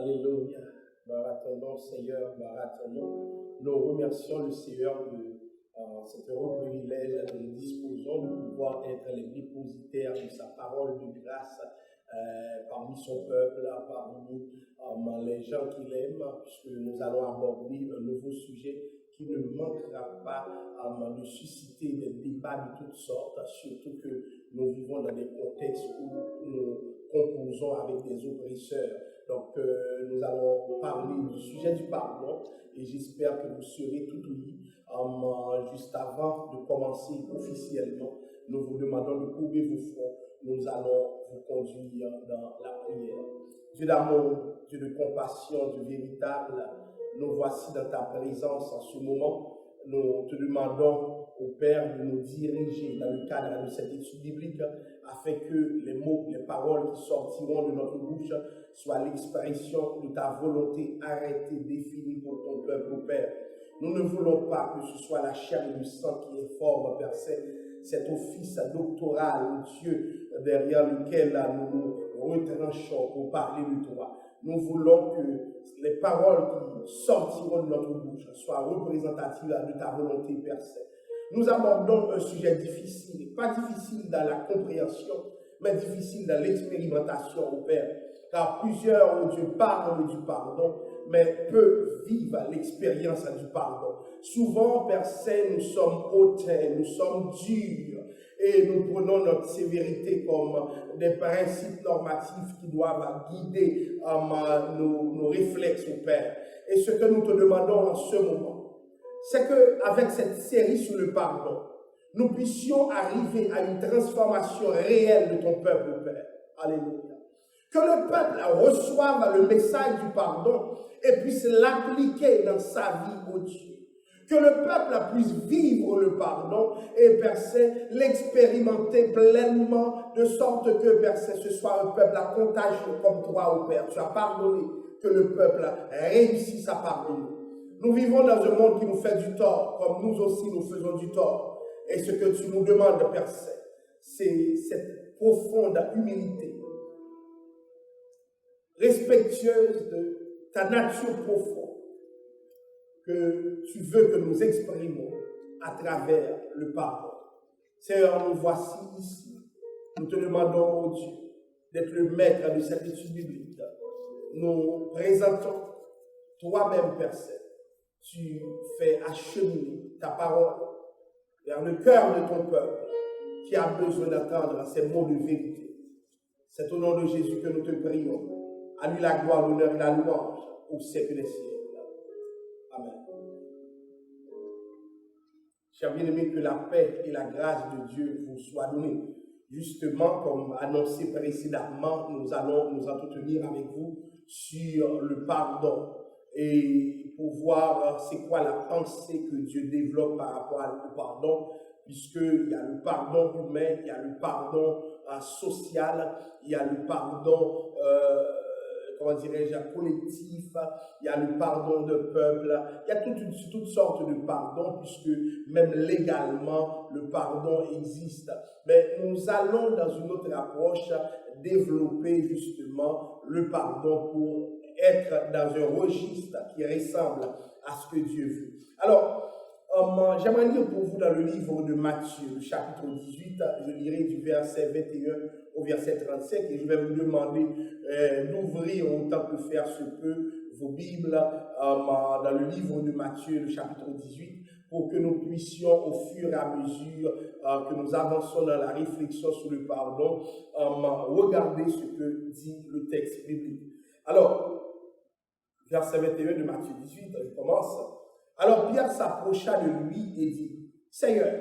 Alléluia. Gloire à ton nom, Seigneur, gloire à ton nom. Nous remercions le Seigneur de cet heureux privilège que nous disposons de pouvoir être les dépositaires de sa parole de grâce parmi son peuple, parmi les gens qu'il aime, puisque nous allons aborder un nouveau sujet qui ne manquera pas de susciter des débats de toutes sortes, surtout que nous vivons dans des contextes où nous composons avec des oppresseurs. Donc, nous allons parler du sujet du pardon et j'espère que vous serez tout oui. Juste avant de commencer officiellement, nous vous demandons de courber vos fronts. Nous allons vous conduire dans la prière. Dieu d'amour, Dieu de compassion, Dieu véritable, nous voici dans ta présence en ce moment. Nous te demandons au Père de nous diriger dans le cadre de cette étude biblique afin que les mots, les paroles qui sortiront de notre bouche soient l'expression de ta volonté arrêtée, définie pour ton peuple, au Père. Nous ne voulons pas que ce soit la chair et le sang qui informent, Père, cet office doctoral, Dieu, derrière lequel nous nous retranchons pour parler de toi. Nous voulons que les paroles qui sortiront de notre bouche soient représentatives de ta volonté, Père Saint. Nous abordons un sujet difficile, pas difficile dans la compréhension, mais difficile dans l'expérimentation, au Père. Car plusieurs, oh Dieu, parlent du pardon, mais peu vivent l'expérience du pardon. Souvent, Père Saint, nous sommes hautains, nous sommes durs, et nous prenons notre sévérité comme des principes normatifs qui doivent guider nos réflexes, au Père. Et ce que nous te demandons en ce moment, c'est qu'avec cette série sur le pardon, nous puissions arriver à une transformation réelle de ton peuple, au Père. Alléluia. Que le peuple reçoive le message du pardon et puisse l'appliquer dans sa vie, au Dieu. Que le peuple puisse vivre le pardon et, Père Saint, l'expérimenter pleinement, de sorte que, Père Saint, ce soit un peuple à contagion comme toi, au Père. Tu as pardonné, que le peuple réussisse à pardonner. Nous vivons dans un monde qui nous fait du tort, comme nous aussi nous faisons du tort. Et ce que tu nous demandes, Père Saint, c'est cette profonde humilité, respectueuse de ta nature profonde, que tu veux que nous exprimons à travers le pardon. Seigneur, nous voici ici. Nous te demandons, oh Dieu, d'être le maître de cette étude biblique. Nous présentons toi-même, Père Saint. Tu fais acheminer ta parole vers le cœur de ton peuple qui a besoin d'entendre ces mots de vérité. C'est au nom de Jésus que nous te prions. À lui la gloire, l'honneur et la louange au siècle des siècles. Amen. Chers bien-aimés, que la paix et la grâce de Dieu vous soient données. Justement, comme annoncé précédemment, nous allons nous entretenir avec vous sur le pardon et pour voir c'est quoi la pensée que Dieu développe par rapport au pardon, puisqu'il y a le pardon humain, il y a le pardon social, il y a le pardon comment dirais-je, collectif, il y a le pardon de peuple, il y a toutes sortes de pardons, puisque même légalement, le pardon existe. Mais nous allons, dans une autre approche, développer justement le pardon pour être dans un registre qui ressemble à ce que Dieu veut. Alors, j'aimerais lire pour vous dans le livre de Matthieu, le chapitre 18, je lirai du verset 21 au verset 35 et je vais vous demander d'ouvrir autant que faire se peut vos Bibles dans le livre de Matthieu, le chapitre 18, pour que nous puissions, au fur et à mesure que nous avançons dans la réflexion sur le pardon, regarder ce que dit le texte biblique. Alors, verset 21 de Matthieu 18, je commence. Alors Pierre s'approcha de lui et dit, « Seigneur,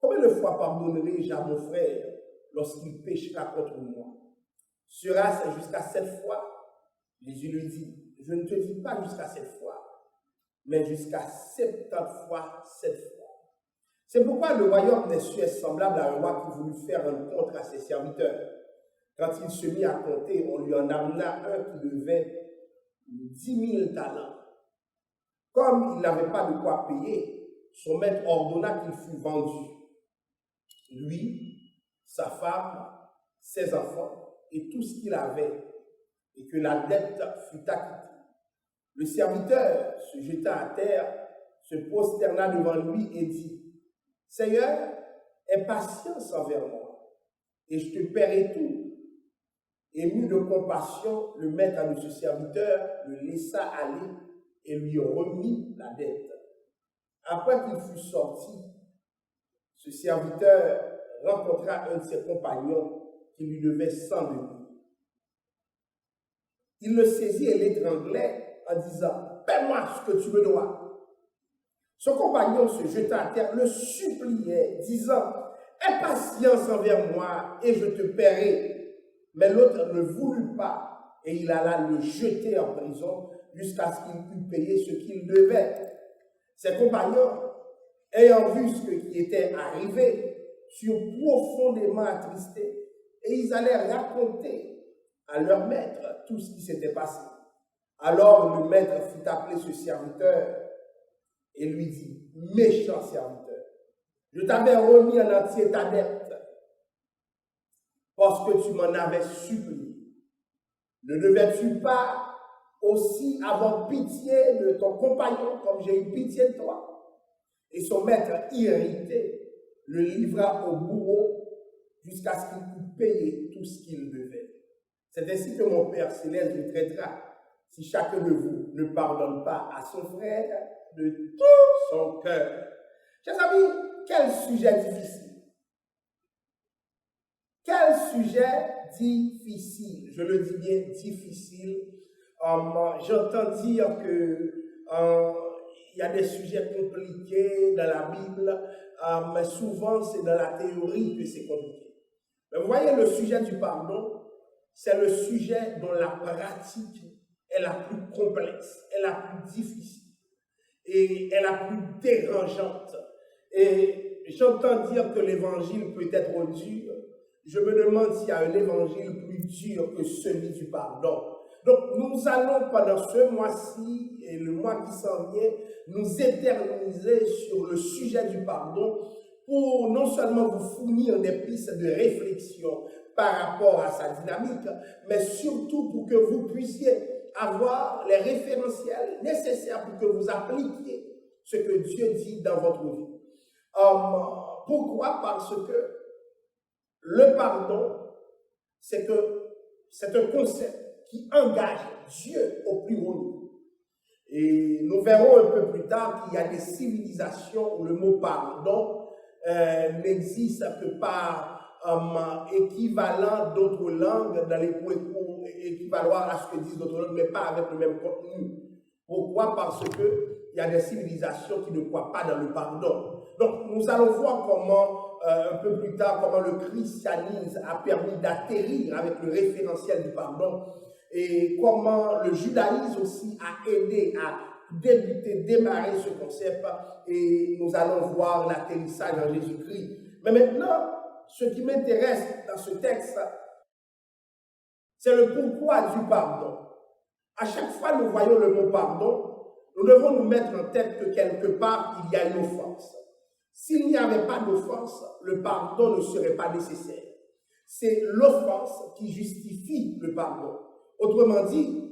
combien de fois pardonnerai-je à mon frère lorsqu'il péchera contre moi? Sera-ce jusqu'à 7 fois? » Jésus lui dit, « Je ne te dis pas jusqu'à 7 fois, mais jusqu'à 70 fois 7 fois. » C'est pourquoi le royaume des cieux est semblable à un roi qui voulut faire un compte à ses serviteurs. Quand il se mit à compter, on lui en amena un qui devait 10 000 talents. Comme il n'avait pas de quoi payer, son maître ordonna qu'il fût vendu. Lui, sa femme, ses enfants et tout ce qu'il avait, et que la dette fut acquittée. Le serviteur se jeta à terre, se prosterna devant lui et dit, « Seigneur, aie patience envers moi, et je te paierai tout. » Ému de compassion, le maître de ce serviteur le laissa aller et lui remit la dette. Après qu'il fut sorti, ce serviteur rencontra un de ses compagnons qui lui devait 100 deniers. Il le saisit et l'étranglait en disant, « Paie-moi ce que tu me dois. » Son compagnon se jeta à terre, le suppliait, disant, « Aie patience envers moi et je te paierai. » Mais l'autre ne voulut pas et il alla le jeter en prison jusqu'à ce qu'il pût payer ce qu'il devait. Ses compagnons, ayant vu ce qui était arrivé, furent profondément attristés et ils allèrent raconter à leur maître tout ce qui s'était passé. Alors le maître fit appeler ce serviteur et lui dit, « Méchant serviteur, je t'avais remis en entier ta dette parce que tu m'en avais supplié. Ne devais-tu pas aussi avoir pitié de ton compagnon comme j'ai eu pitié de toi? » Et son maître, irrité, le livra au bourreau jusqu'à ce qu'il pût payer tout ce qu'il devait. C'est ainsi que mon Père céleste vous traitera si chacun de vous ne pardonne pas à son frère de tout son cœur. Chers amis, quel sujet difficile! Quel sujet difficile! Je le dis bien difficile. J'entends dire que il y a des sujets compliqués dans la Bible, mais souvent c'est dans la théorie que c'est compliqué. Mais vous voyez, le sujet du pardon, c'est le sujet dont la pratique est la plus complexe, est la plus difficile et est la plus dérangeante. Et j'entends dire que l'évangile peut être dur. Je me demande s'il y a un évangile plus dur que celui du pardon. Donc, nous allons pendant ce mois-ci et le mois qui s'en vient, nous éterniser sur le sujet du pardon pour non seulement vous fournir des pistes de réflexion par rapport à sa dynamique, mais surtout pour que vous puissiez avoir les référentiels nécessaires pour que vous appliquiez ce que Dieu dit dans votre vie. Pourquoi? Parce que le pardon, c'est un concept qui engage Dieu au plus haut niveau. Et nous verrons un peu plus tard qu'il y a des civilisations où le mot pardon n'existe que par équivalent d'autres langues dans les points pour équivaloir à ce que disent d'autres langues, mais pas avec le même contenu. Pourquoi? Parce que il y a des civilisations qui ne croient pas dans le pardon. Donc, nous allons voir comment, un peu plus tard, comment le christianisme a permis d'atterrir avec le référentiel du pardon et comment le judaïsme aussi a aidé à démarrer ce concept et nous allons voir l'atterrissage en Jésus-Christ. Mais maintenant, ce qui m'intéresse dans ce texte, c'est le pourquoi du pardon. À chaque fois que nous voyons le mot pardon, nous devons nous mettre en tête que quelque part, il y a une offense. S'il n'y avait pas d'offense, le pardon ne serait pas nécessaire. C'est l'offense qui justifie le pardon. Autrement dit,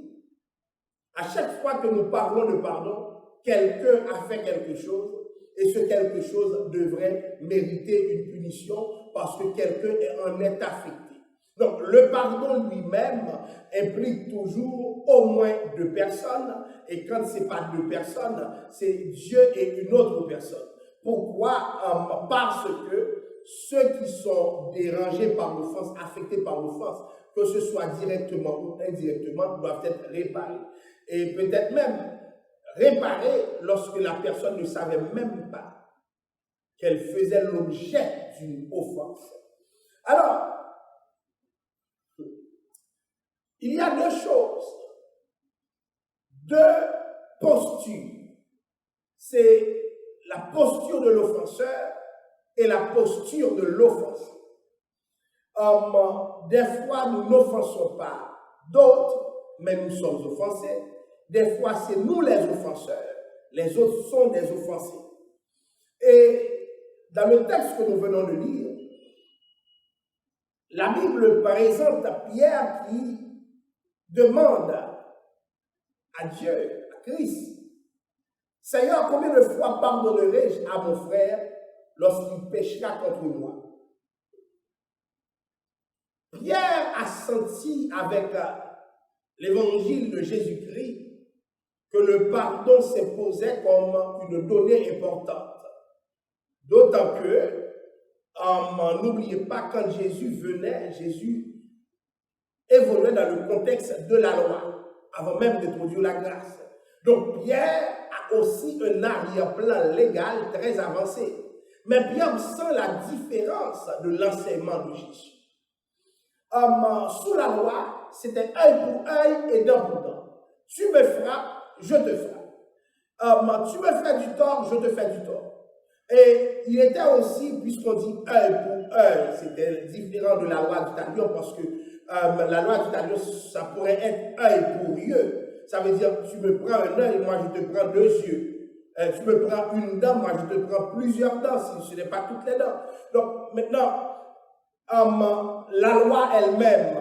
à chaque fois que nous parlons de pardon, quelqu'un a fait quelque chose et ce quelque chose devrait mériter une punition parce que quelqu'un en est affecté. Donc, le pardon lui-même implique toujours au moins deux personnes et quand ce n'est pas deux personnes, c'est Dieu et une autre personne. Pourquoi? Parce que ceux qui sont dérangés par l'offense, affectés par l'offense, que ce soit directement ou indirectement, doivent être réparés. Et peut-être même réparés lorsque la personne ne savait même pas qu'elle faisait l'objet d'une offense. Alors, il y a deux choses, deux postures. C'est la posture de l'offenseur et la posture de l'offensé. Des fois, nous n'offensons pas d'autres, mais nous sommes offensés. Des fois, c'est nous les offenseurs, les autres sont des offensés. Et dans le texte que nous venons de lire, la Bible présente Pierre qui demande à Dieu, à Christ, Seigneur, combien de fois pardonnerai-je à mon frère lorsqu'il péchera contre moi? Pierre a senti avec l'évangile de Jésus-Christ que le pardon s'imposait comme une donnée importante. D'autant que, n'oubliez pas, quand Jésus venait, Jésus évoluait dans le contexte de la loi, avant même d'introduire la grâce. Donc Pierre a aussi un arrière-plan légal très avancé. Mais Pierre sent la différence de l'enseignement de Jésus. Sous la loi, c'était œil pour œil et dent pour dent. Tu me frappes, je te frappe. Tu me fais du tort, je te fais du tort. Et il était aussi, puisqu'on dit œil pour œil, c'était différent de la loi du talion, parce que la loi du talion, ça pourrait être œil pour yeux. Ça veut dire, tu me prends un œil, moi je te prends deux yeux. Tu me prends une dent, moi je te prends plusieurs dents, si ce n'est pas toutes les dents. Donc maintenant, la loi elle-même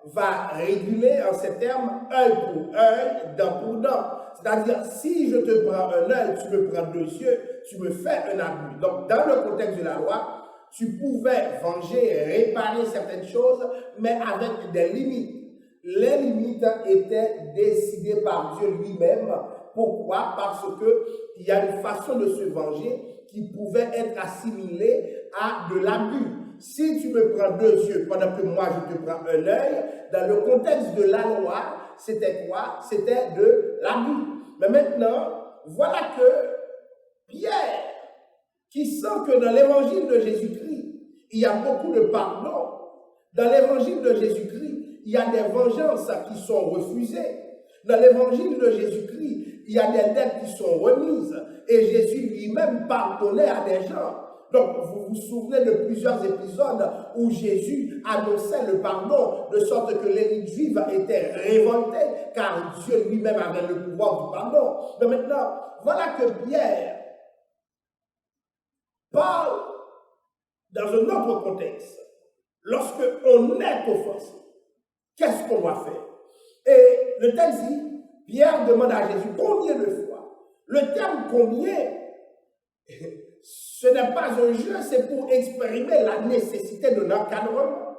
va réguler en ces termes œil pour œil, dent pour dent. C'est-à-dire, si je te prends un œil, tu me prends deux yeux, tu me fais un abus. Donc, dans le contexte de la loi, tu pouvais venger, réparer certaines choses, mais avec des limites. Les limites étaient décidées par Dieu lui-même. Pourquoi? Parce qu'il y a une façon de se venger qui pouvait être assimilée à de l'abus. Si tu me prends deux yeux pendant que moi je te prends un œil, dans le contexte de la loi, c'était quoi? C'était de l'abus. Mais maintenant, voilà que Pierre, qui sent que dans l'évangile de Jésus-Christ, il y a beaucoup de pardon. Dans l'évangile de Jésus-Christ, il y a des vengeances qui sont refusées. Dans l'évangile de Jésus-Christ, il y a des dettes qui sont remises. Et Jésus lui-même pardonnait à des gens. Donc, vous vous souvenez de plusieurs épisodes où Jésus annonçait le pardon, de sorte que l'élite juive était révoltée, car Dieu lui-même avait le pouvoir du pardon. Mais maintenant, voilà que Pierre parle dans un autre contexte. Lorsque on est offensé, qu'est-ce qu'on doit faire? Et le texte dit, Pierre demande à Jésus combien de fois. Le terme combien, ce n'est pas un jeu, c'est pour exprimer la nécessité d'un encadrement,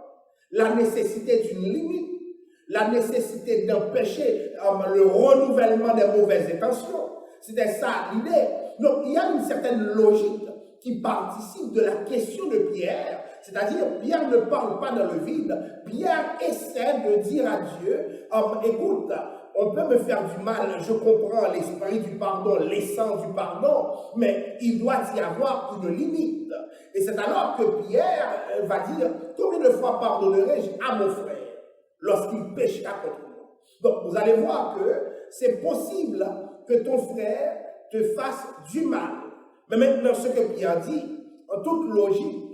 la nécessité d'une limite, la nécessité d'empêcher le renouvellement des mauvaises intentions. C'était ça l'idée. Donc il y a une certaine logique qui participe de la question de Pierre, c'est-à-dire Pierre ne parle pas dans le vide, Pierre essaie de dire à Dieu, écoute, on peut me faire du mal, je comprends l'esprit du pardon, l'essence du pardon, mais il doit y avoir une limite. Et c'est alors que Pierre va dire, combien de fois pardonnerai-je à mon frère lorsqu'il péchera contre moi? Donc vous allez voir que c'est possible que ton frère te fasse du mal. Mais maintenant, ce que Pierre dit, en toute logique,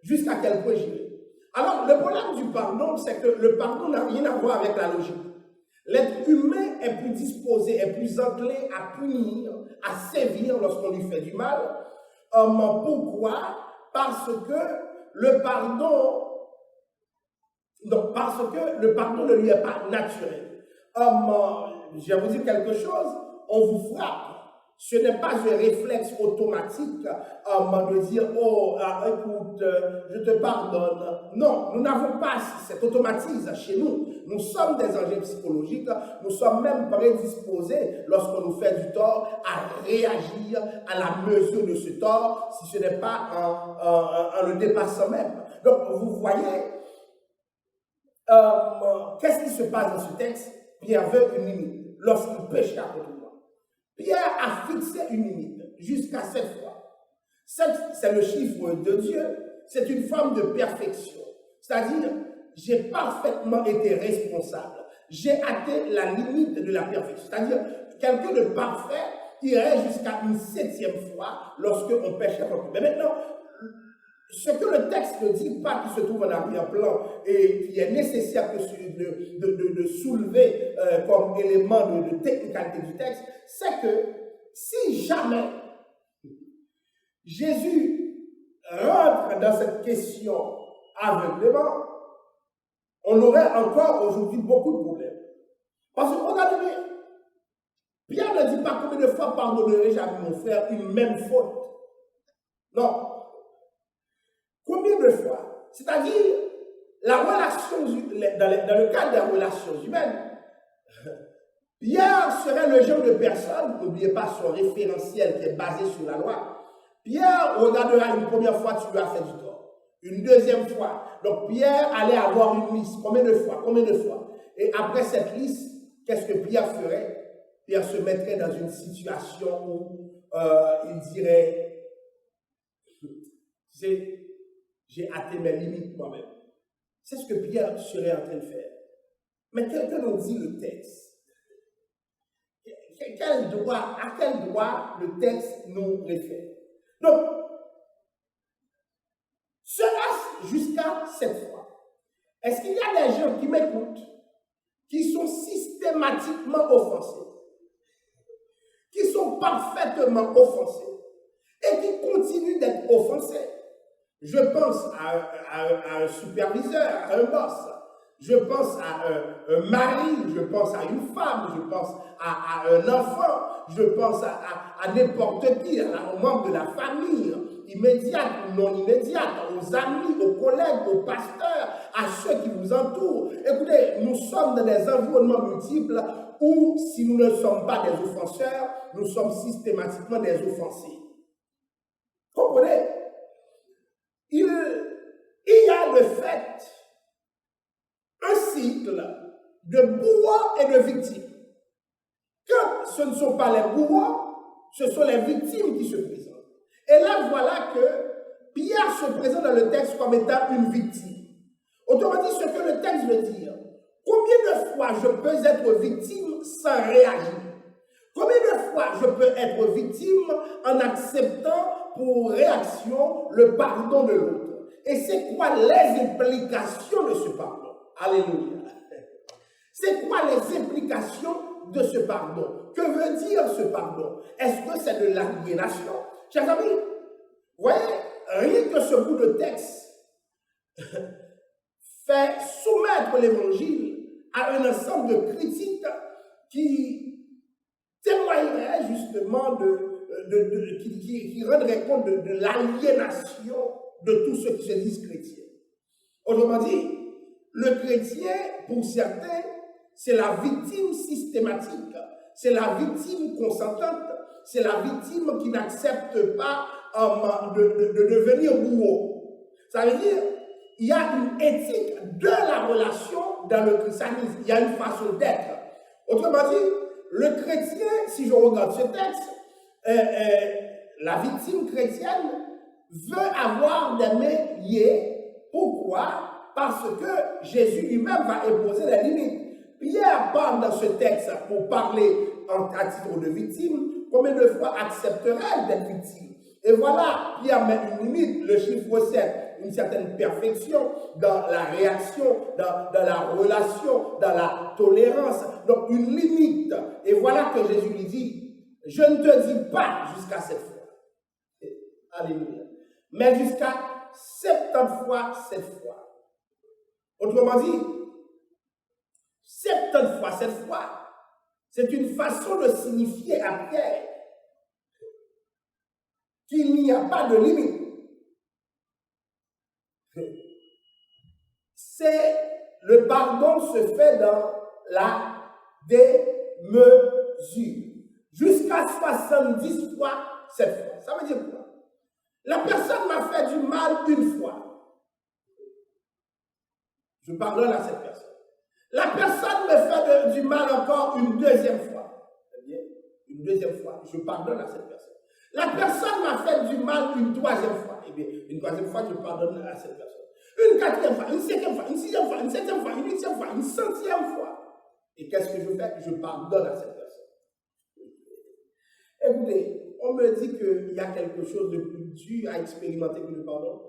jusqu'à quel point j'y vais. Alors, le problème du pardon, c'est que le pardon n'a rien à voir avec la logique. L'être humain est plus disposé, est plus enclin à punir, à sévir lorsqu'on lui fait du mal. Pourquoi? Parce que le pardon, ne lui est pas naturel. Je vais vous dire quelque chose, on vous frappe. Ce n'est pas un réflexe automatique de dire « Oh, écoute, je te pardonne ». Non, nous n'avons pas cet automatisme chez nous. Nous sommes des engins psychologiques. Nous sommes même prédisposés, lorsqu'on nous fait du tort, à réagir à la mesure de ce tort, si ce n'est pas en le dépassant même. Donc, vous voyez, qu'est-ce qui se passe dans ce texte? Pierre veut une limite lorsqu'il péche contre moi. Pierre a fixé une limite jusqu'à 7 fois. 7, c'est le chiffre de Dieu. C'est une forme de perfection. C'est-à-dire, j'ai parfaitement été responsable. J'ai atteint la limite de la perfection. C'est-à-dire, quelqu'un de parfait irait jusqu'à une 7e fois lorsqu'on pêche contre lui. Mais maintenant, ce que le texte ne dit pas, qui se trouve en arrière-plan et qui est nécessaire de soulever comme élément de technicalité du texte, c'est que si jamais Jésus rentre dans cette question aveuglément, on aurait encore aujourd'hui beaucoup de problèmes. Pierre ne dit pas combien de fois pardonnerai-je à mon frère une même faute. Non. Combien de fois? C'est-à-dire, la relation, dans le cadre des relations humaines, Pierre serait le genre de personne, n'oubliez pas son référentiel qui est basé sur la loi. Pierre regardera une première fois, tu lui as fait du tort. Une deuxième fois. Donc Pierre allait avoir une liste. Combien de fois? Combien de fois? Et après cette liste, qu'est-ce que Pierre ferait? Pierre se mettrait dans une situation où il dirait, j'ai atteint mes limites moi-même. C'est ce que Pierre serait en train de faire. Mais quelqu'un nous dit le texte. À quel droit le texte nous réfère? Donc, sera jusqu'à cette fois. Est-ce qu'il y a des gens qui m'écoutent, qui sont systématiquement offensés, qui sont parfaitement offensés, et qui continuent d'être offensés? Je pense à un superviseur, à un boss. Je pense à un mari, je pense à une femme, je pense à un enfant, je pense à n'importe qui, aux membres de la famille, immédiate ou non immédiate, aux amis, aux collègues, aux pasteurs, à ceux qui vous entourent. Écoutez, nous sommes dans des environnements multiples où, si nous ne sommes pas des offenseurs, nous sommes systématiquement des offensés. Comprenez? Il y a le fait, un cycle de bourreaux et de victimes. Quand ce ne sont pas les bourreaux, ce sont les victimes qui se présentent. Et là, voilà que Pierre se présente dans le texte comme étant une victime. Autrement dit, ce que le texte veut dire, combien de fois je peux être victime sans réagir? Combien de fois je peux être victime en acceptant pour réaction le pardon de l'autre? Et c'est quoi les implications de ce pardon? Alléluia. C'est quoi les implications de ce pardon? Que veut dire ce pardon? Est-ce que c'est de l'aliénation? Chers amis, vous voyez, rien que ce bout de texte fait soumettre l'évangile à un ensemble de critiques qui témoigneraient justement qui rendraient compte de l'aliénation de tous ceux qui se disent chrétiens. Autrement dit, le chrétien, pour certains, c'est la victime systématique, c'est la victime consentante, c'est la victime qui n'accepte pas de devenir bourreau. Ça veut dire, il y a une éthique de la relation dans le christianisme, il y a une façon d'être. Autrement dit, le chrétien, si je regarde ce texte, la victime chrétienne veut avoir des mains liées. Pourquoi? Parce que Jésus lui-même va imposer les limites. Pierre parle dans ce texte pour parler à titre de victime. Combien de fois accepterait-elle d'être victime? Et voilà, Pierre met une limite, le chiffre 7, une certaine perfection dans la réaction, dans la relation, dans la tolérance. Donc une limite. Et voilà que Jésus lui dit, je ne te dis pas jusqu'à cette fois. Alléluia. Mais jusqu'à 70 fois cette fois. Autrement dit, 70 fois cette fois, c'est une façon de signifier à Pierre qu'il n'y a pas de limite. Le pardon se fait dans la démesure. Jusqu'à 70 fois cette fois. Ça veut dire quoi? La personne m'a fait du mal une fois. Je pardonne à cette personne. La personne me fait du mal encore une deuxième fois. C'est-à-dire, une deuxième fois, je pardonne à cette personne. La personne m'a fait du mal une troisième fois. Eh bien, une troisième fois, je pardonne à cette personne. Une quatrième fois, une cinquième fois, une sixième fois, une septième fois, une huitième fois, une centième fois. Et qu'est-ce que je fais? Je pardonne à cette personne. Écoutez, on me dit qu'il y a quelque chose de plus dur à expérimenter que le pardon.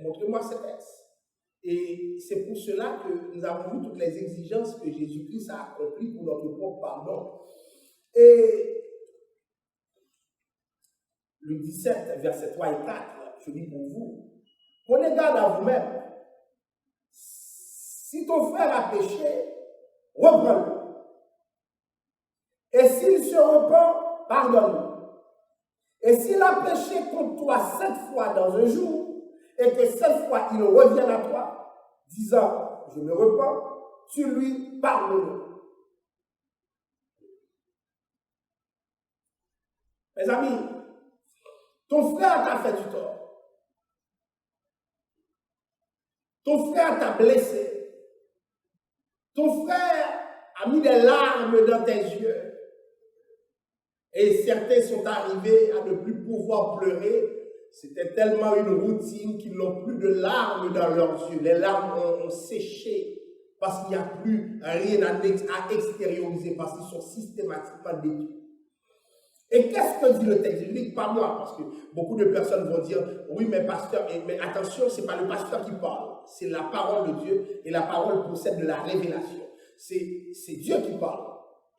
Montrez-moi ce texte. Et c'est pour cela que nous avons vu toutes les exigences que Jésus-Christ a accomplies pour notre propre pardon. Et le 17, versets 3 et 4, je dis pour vous, prenez garde à vous-même. Si ton frère a péché, reprends-le. Et s'il se repent, pardonne-lui. Et s'il a péché contre toi 7 fois dans un jour, et que 7 fois il revient à toi, disant, je me repens, tu lui pardonnes. Mes amis, ton frère t'a fait du tort. Ton frère t'a blessé. Ton frère a mis des larmes dans tes yeux. Et certains sont arrivés à ne plus pouvoir pleurer. C'était tellement une routine qu'ils n'ont plus de larmes dans leurs yeux. Les larmes ont séché parce qu'il n'y a plus rien à extérioriser, parce qu'ils sont systématiquement détruits. Et qu'est-ce que dit le texte? Je dis pas moi, parce que beaucoup de personnes vont dire, oui, mais pasteur, mais attention, ce n'est pas le pasteur qui parle, c'est la parole de Dieu, et la parole possède de la révélation. C'est Dieu qui parle.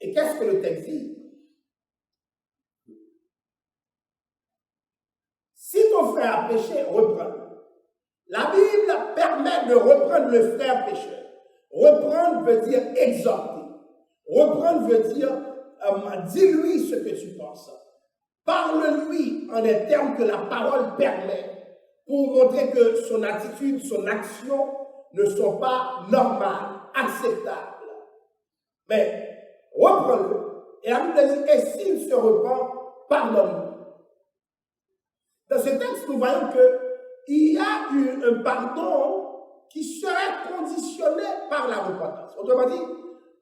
Et qu'est-ce que le texte dit? Si ton frère a péché, reprends-le. La Bible permet de reprendre le frère pécheur. Reprendre veut dire exhorter. Reprendre veut dire dis-lui ce que tu penses. Parle-lui en des termes que la parole permet pour montrer que son attitude, son action ne sont pas normales, acceptables. Mais reprends-le. Et la Bible dit, et s'il se repent, pardonne-lui. Dans ce texte, nous voyons qu'il y a eu un pardon qui serait conditionné par la repentance. Autrement dit,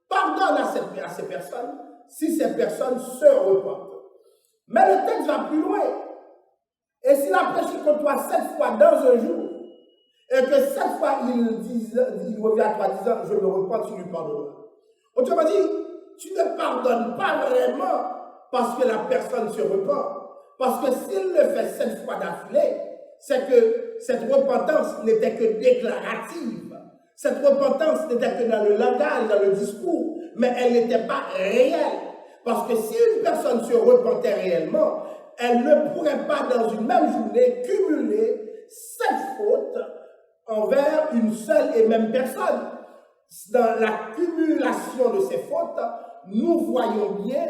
pardonne à ces personnes si ces personnes se repentent. Mais le texte va plus loin. Et s'il a péché contre toi 7 fois dans un jour, et que 7 fois il revient à toi disant je me repens, tu lui pardonneras. Autrement dit, tu ne pardonnes pas vraiment parce que la personne se repent. Parce que s'il le fait 7 fois d'affilée, c'est que cette repentance n'était que déclarative. Cette repentance n'était que dans le langage, dans le discours, mais elle n'était pas réelle. Parce que si une personne se repentait réellement, elle ne pourrait pas dans une même journée cumuler 7 fautes envers une seule et même personne. Dans la cumulation de ces fautes, nous voyons bien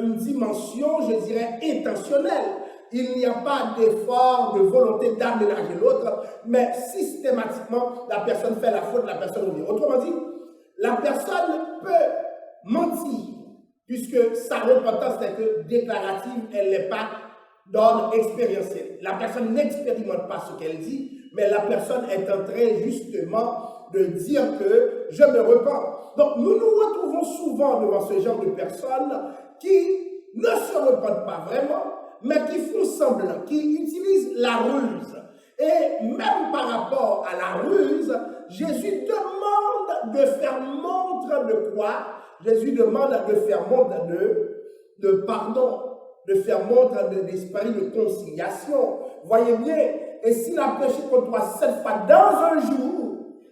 une dimension, je dirais, intentionnelle. Il n'y a pas d'effort, de volonté d'aménager l'autre, mais systématiquement, la personne fait la faute, la personne revient. Autrement dit, la personne peut mentir, puisque sa repentance n'est que déclarative, elle n'est pas d'ordre expérientiel. La personne n'expérimente pas ce qu'elle dit, mais la personne est en train justement de dire que je me repens. Donc nous nous retrouvons souvent devant ce genre de personnes qui ne se repentent pas vraiment, mais qui font semblant, qui utilisent la ruse. Et même par rapport à la ruse, Jésus demande de faire montre de quoi? Jésus demande de faire montre de pardon, de faire montre d'esprit de conciliation. Voyez bien, et s'il a péché contre toi 7 fois dans un jour,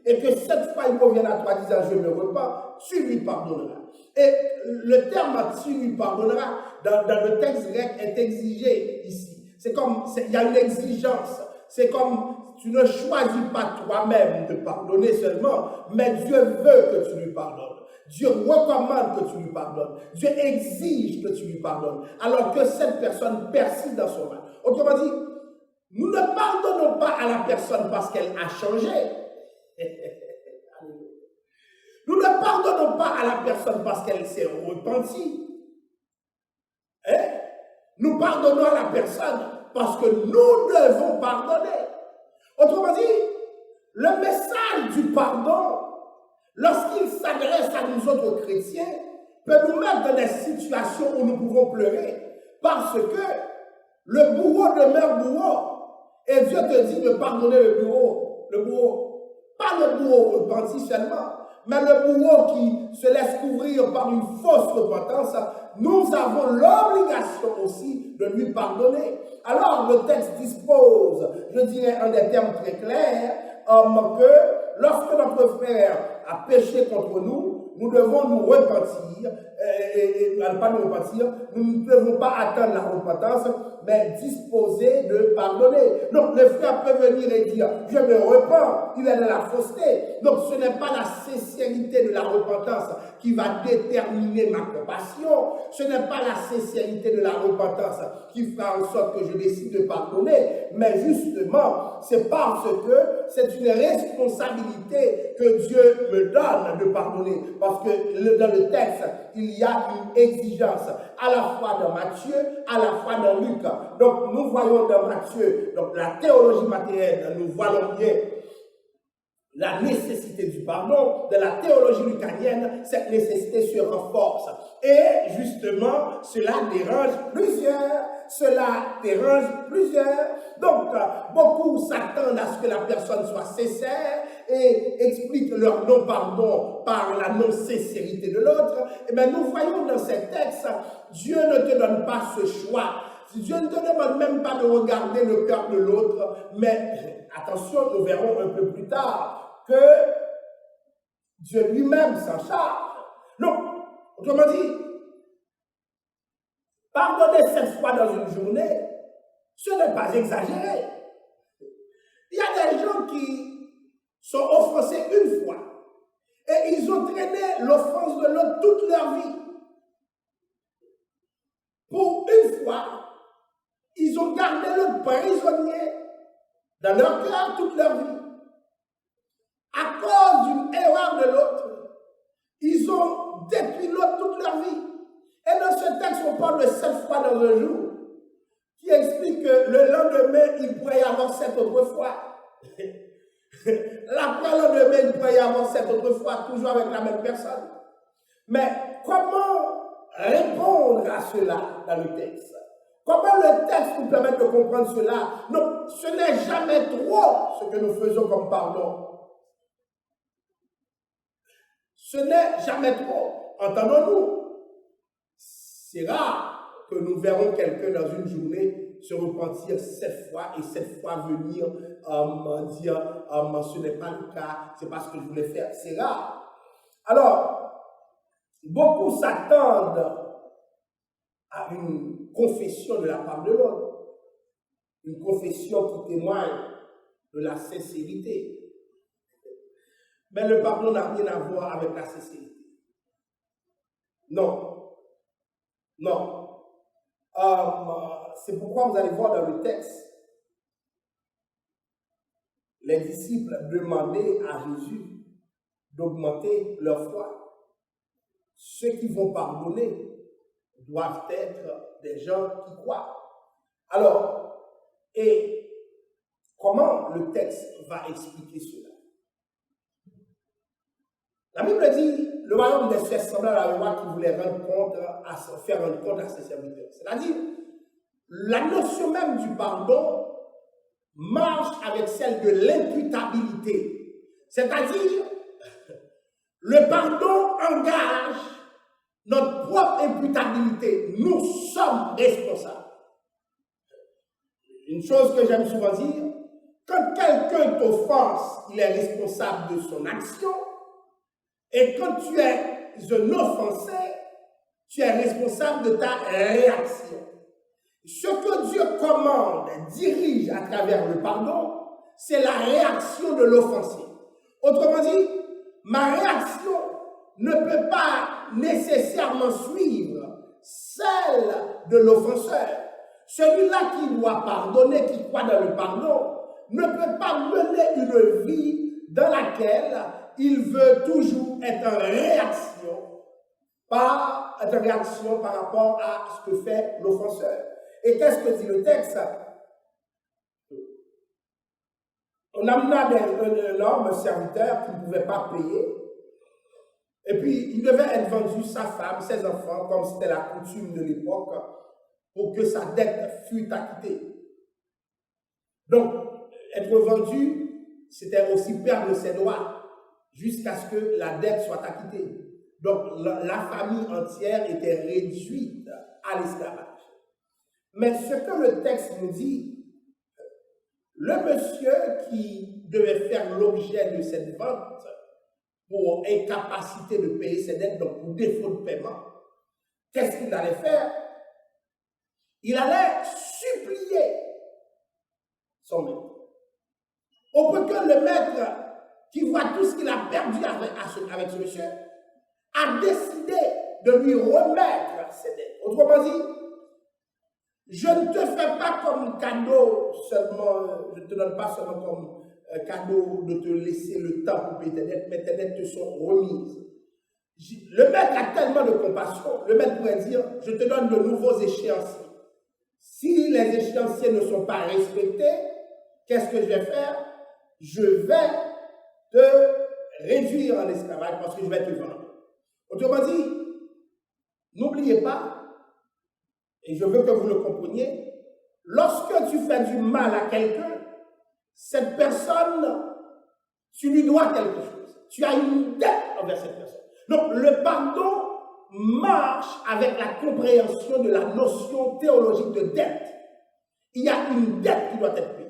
et que 7 fois il revient à toi disant je me repens, tu lui pardonneras. Et le terme tu lui pardonneras dans le texte grec est exigé ici. C'est comme, il y a une exigence. C'est comme tu ne choisis pas toi-même de pardonner seulement, mais Dieu veut que tu lui pardonnes. Dieu recommande que tu lui pardonnes. Dieu exige que tu lui pardonnes. Alors que cette personne persiste dans son mal. Autrement dit, nous ne pardonnons pas à la personne parce qu'elle a changé. Nous ne pardonnons pas à la personne parce qu'elle s'est repentie. Nous pardonnons à la personne parce que nous devons pardonner. Autrement dit, le message du pardon, lorsqu'il s'adresse à nous autres chrétiens, peut nous mettre dans des situations où nous pouvons pleurer parce que le bourreau demeure bourreau. Et Dieu te dit de pardonner le bourreau. Pas le bourreau repenti seulement, mais le bourreau qui se laisse couvrir par une fausse repentance. Nous avons l'obligation aussi de lui pardonner. Alors le texte dispose, je dirais en des termes très clairs, que lorsque notre frère a péché contre nous, nous devons nous repentir pas nous repentir, nous ne devons pas attendre la repentance, mais disposer de pardonner. Donc le frère peut venir et dire, je me repens, il est dans la fausseté. Donc ce n'est pas la sincérité de la repentance qui va déterminer ma compassion, ce n'est pas la sincérité de la repentance qui fera en sorte que je décide de pardonner, mais justement, c'est parce que c'est une responsabilité que Dieu me donne de pardonner. Parce que dans le texte, il y a une exigence, à la fois dans Matthieu, à la fois dans Luc. Donc nous voyons dans Matthieu, donc la théologie matérielle, nous voyons bien la nécessité du pardon. De la théologie lucanienne, cette nécessité se renforce. Et justement, cela dérange plusieurs. Donc, beaucoup s'attendent à ce que la personne soit sincère et expliquent leur non-pardon par la non-sincérité de l'autre. Et bien, nous voyons dans ces textes, Dieu ne te donne pas ce choix. Dieu ne te demande même pas de regarder le cœur de l'autre, mais attention, nous verrons un peu plus tard que Dieu lui-même s'en charge. Donc, autrement dit, pardonner 7 fois dans une journée, ce n'est pas exagéré. Il y a des gens qui sont offensés une fois et ils ont traîné l'offense de l'autre toute leur vie. Pour une fois, ils ont gardé l'autre prisonnier dans leur cœur toute leur vie. À cause d'une erreur de l'autre, ils ont détruit l'autre toute leur vie. Et dans ce texte, on parle de 7 fois dans un jour, qui explique que le lendemain, il pourrait y avoir 7 autres fois. L'après-lendemain, il pourrait y avoir 7 autres fois, toujours avec la même personne. Mais comment répondre à cela dans le texte? Comment le texte nous permet de comprendre cela? Non, ce n'est jamais trop ce que nous faisons comme pardon. Ce n'est jamais trop. Entendons-nous? C'est rare que nous verrons quelqu'un dans une journée se repentir 7 fois et 7 fois venir dire ce n'est pas le cas, c'est pas ce que je voulais faire. C'est rare. Alors, beaucoup s'attendent à une confession de la part de l'autre, une confession qui témoigne de la sincérité. Mais le pardon n'a rien à voir avec la sincérité. Non. C'est pourquoi vous allez voir dans le texte, les disciples demandaient à Jésus d'augmenter leur foi. Ceux qui vont pardonner doivent être des gens qui croient. Alors, et comment le texte va expliquer cela? La Bible dit, le royaume des cieux semblait à un roi qui voulait faire rendre compte à ses serviteurs. C'est-à-dire, la notion même du pardon marche avec celle de l'imputabilité. C'est-à-dire, le pardon engage notre propre imputabilité. Nous sommes responsables. Une chose que j'aime souvent dire, quand quelqu'un t'offense, il est responsable de son action. Et quand tu es un offensé, tu es responsable de ta réaction. Ce que Dieu commande, dirige à travers le pardon, c'est la réaction de l'offensé. Autrement dit, ma réaction ne peut pas nécessairement suivre celle de l'offenseur. Celui-là qui doit pardonner, qui croit dans le pardon, ne peut pas mener une vie dans laquelle il veut toujours être en réaction par rapport à ce que fait l'offenseur. Et qu'est-ce que dit le texte? On amena un homme, un serviteur qui ne pouvait pas payer. Et puis, il devait être vendu, sa femme, ses enfants, comme c'était la coutume de l'époque, pour que sa dette fût acquittée. Donc, être vendu, c'était aussi perdre ses droits jusqu'à ce que la dette soit acquittée. Donc, la famille entière était réduite à l'esclavage. Mais ce que le texte nous dit, le monsieur qui devait faire l'objet de cette vente pour incapacité de payer ses dettes, donc pour défaut de paiement, qu'est-ce qu'il allait faire? Il allait supplier son maître. Au point que le maître, qui voit tout ce qu'il a perdu avec ce monsieur, a décidé de lui remettre ses dettes. Autrement dit, je ne te fais pas comme cadeau seulement, je ne te donne pas seulement comme cadeau de te laisser le temps pour payer tes dettes, mais tes dettes te sont remises. Le maître a tellement de compassion, le maître pourrait dire, je te donne de nouveaux échéanciers. Si les échéanciers ne sont pas respectés, qu'est-ce que je vais faire? Je vais te réduire en esclavage parce que je vais te vendre. Autrement dit, n'oubliez pas, et je veux que vous le compreniez, lorsque tu fais du mal à quelqu'un, cette personne, tu lui dois quelque chose. Tu as une dette envers cette personne. Donc, le pardon marche avec la compréhension de la notion théologique de dette. Il y a une dette qui doit être payée.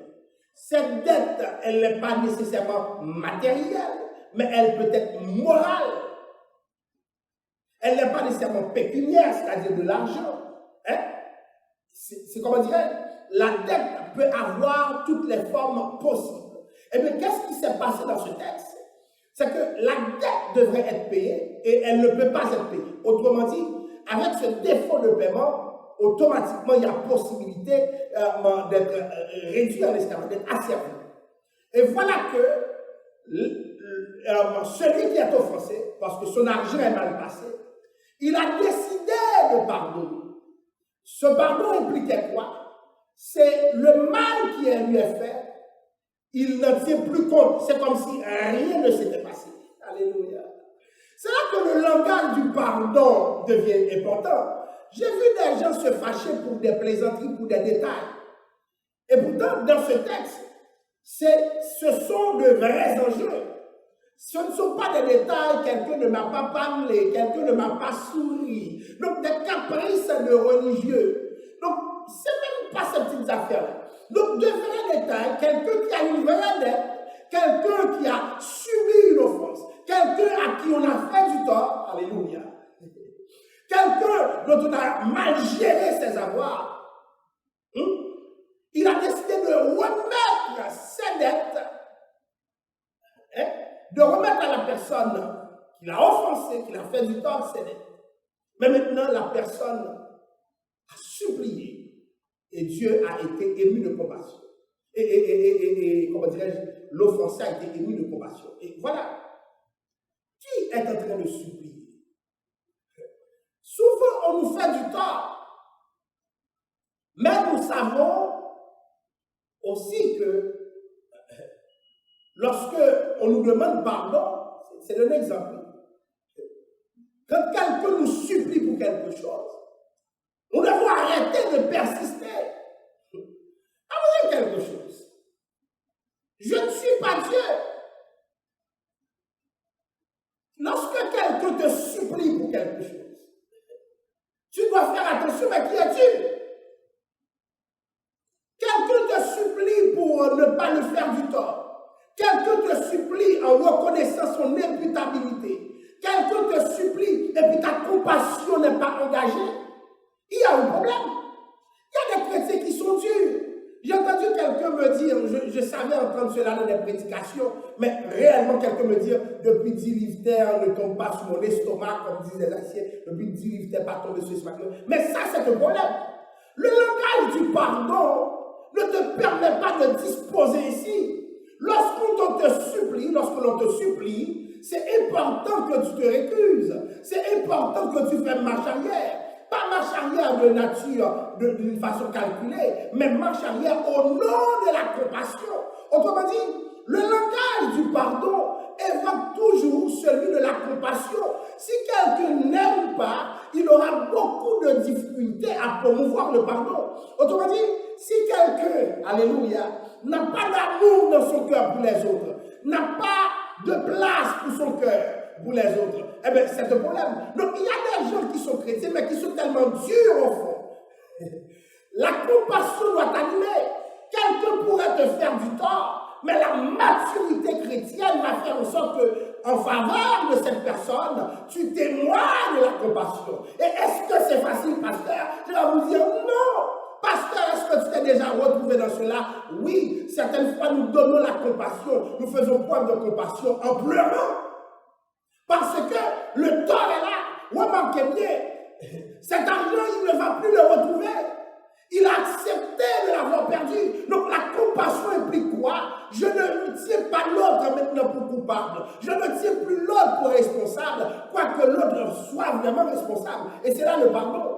Cette dette, elle n'est pas nécessairement matérielle, mais elle peut être morale. Elle n'est pas nécessairement pécuniaire, c'est-à-dire de l'argent. Hein? C'est comment dirais-je? La dette peut avoir toutes les formes possibles. Et bien, qu'est-ce qui s'est passé dans ce texte? C'est que la dette devrait être payée et elle ne peut pas être payée. Autrement dit, avec ce défaut de paiement, automatiquement, il y a possibilité d'être réduit en esclavage, d'être asservi. Et voilà que celui qui est offensé, parce que son argent est mal passé, il a décidé de pardonner. Ce pardon impliquait quoi? C'est le mal qui lui est fait, il n'en tient plus compte. C'est comme si rien ne s'était passé. Alléluia. C'est là que le langage du pardon devient important. J'ai vu des gens se fâcher pour des plaisanteries, pour des détails. Et pourtant, dans ce texte, ce sont de vrais enjeux. Ce ne sont pas des détails, quelqu'un ne m'a pas parlé, quelqu'un ne m'a pas souri. Donc, des caprices de religieux. Donc, ce n'est même pas ces petites affaires-là. Donc, de vrais détails, quelqu'un qui a une vraie dette, quelqu'un qui a subi une offense, quelqu'un à qui on a fait du tort, alléluia. Quelqu'un dont on a mal géré ses avoirs, il a décidé de remettre ses dettes, de remettre à la personne qui l'a offensé, qui l'a fait du tort, ses dettes. Mais maintenant, la personne a supplié et Dieu a été ému de compassion. Et comment dirais-je, l'offensé a été ému de compassion. Et voilà, qui est en train de supplier? Souvent, on nous fait du tort. Mais nous savons aussi que lorsque on nous demande pardon, c'est un exemple. Quand quelqu'un nous supplie pour quelque chose, nous devons arrêter de persister. Avouez quelque chose. Je ne suis pas Dieu. Lorsque quelqu'un te supplie pour quelque chose, tu dois faire attention, mais qui es-tu? Quelqu'un te supplie pour ne pas lui faire du tort. Quelqu'un te supplie en reconnaissant son imputabilité. Quelqu'un te supplie et puis ta compassion n'est pas engagée. Il y a un problème. Il y a des chrétiens qui sont durs. J'ai entendu quelqu'un me dire, je savais entendre cela dans des prédications, mais réellement quelqu'un me dire, depuis 10 livres ne tombe pas sur mon estomac, comme disent les anciens, depuis 10 livres pas tombé sur ce matin. Mais ça, c'est un problème. Le langage du pardon ne te permet pas de disposer ici. Lorsqu'on te supplie, c'est important que tu te récuses. C'est important que tu fasses marche arrière. Pas marche arrière de nature, d'une façon calculée, mais marche arrière au nom de la compassion. Autrement dit, le langage du pardon évoque toujours celui de la compassion. Si quelqu'un n'aime pas, il aura beaucoup de difficultés à promouvoir le pardon. Autrement dit, si quelqu'un, alléluia, n'a pas d'amour dans son cœur pour les autres, n'a pas de place pour son cœur pour les autres, eh bien, c'est un problème. Donc, il y a des gens qui sont chrétiens, mais qui sont tellement durs au fond. La compassion doit t'animer. Quelqu'un pourrait te faire du tort, mais la maturité chrétienne va faire en sorte que, en faveur de cette personne, tu témoignes de la compassion. Et est-ce que c'est nous dire, non, pasteur, est-ce que tu t'es déjà retrouvé dans cela? Oui, certaines fois, nous donnons la compassion, nous faisons preuve de compassion en pleurant. Parce que le tort est là. Remarquez bien, cet argent, il ne va plus le retrouver. Il a accepté de l'avoir perdu. Donc la compassion implique quoi? Je ne tiens pas l'autre maintenant pour coupable. Je ne tiens plus l'autre pour responsable, quoique l'autre soit vraiment responsable. Et c'est là le pardon.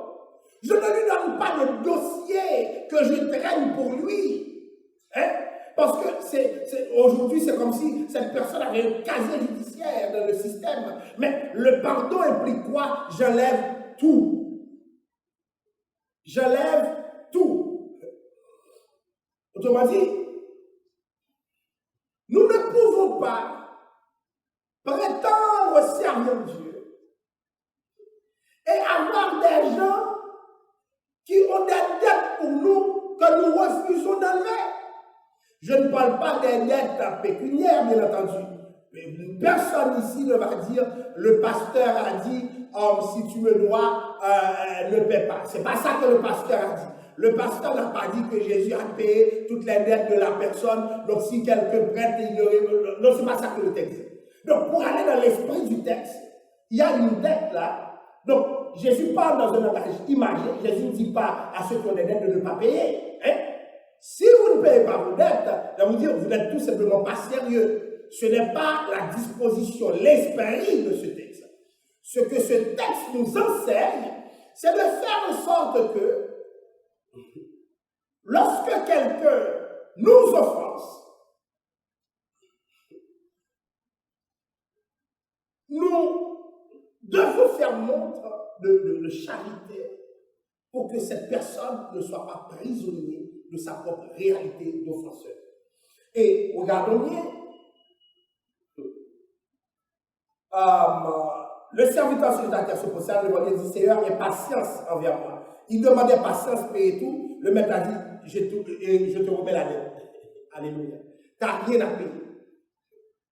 Je ne lui donne pas de dossier que je traîne pour lui. Hein? Parce que aujourd'hui, c'est comme si cette personne avait un casier judiciaire dans le système. Mais le pardon implique quoi? J'enlève tout. J'enlève tout. Autrement dit, nous ne pouvons pas prétendre servir Dieu et avoir des gens qui ont des dettes pour nous que nous refusons d'enlever. Je ne parle pas des dettes pécuniaires, bien entendu. Personne ici ne va dire, le pasteur a dit, si tu me dois, ne paie pas. Ce n'est pas ça que le pasteur a dit. Le pasteur n'a pas dit que Jésus a payé toutes les dettes de la personne. Donc si quelqu'un prête, non, ce n'est pas ça que le texte dit. Donc pour aller dans l'esprit du texte, il y a une dette là. Donc Jésus parle dans un langage imagé. Jésus ne dit pas à ceux qui ont des dettes de ne pas payer. Hein? Si vous ne payez pas vos dettes, ça veut dire que vous n'êtes tout simplement pas sérieux. Ce n'est pas la disposition, l'esprit de ce texte. Ce que ce texte nous enseigne, c'est de faire en sorte que lorsque quelqu'un nous offense, nous devons faire montre de charité pour que cette personne ne soit pas prisonnier de sa propre réalité d'offenseur. Et regardons bien, le serviteur célibataire se procède, le voyait dit, Seigneur, aie patience envers moi. Il demandait patience, payer tout. Le maître a dit, je te remets la dette. Alléluia. Tu n'as rien à payer.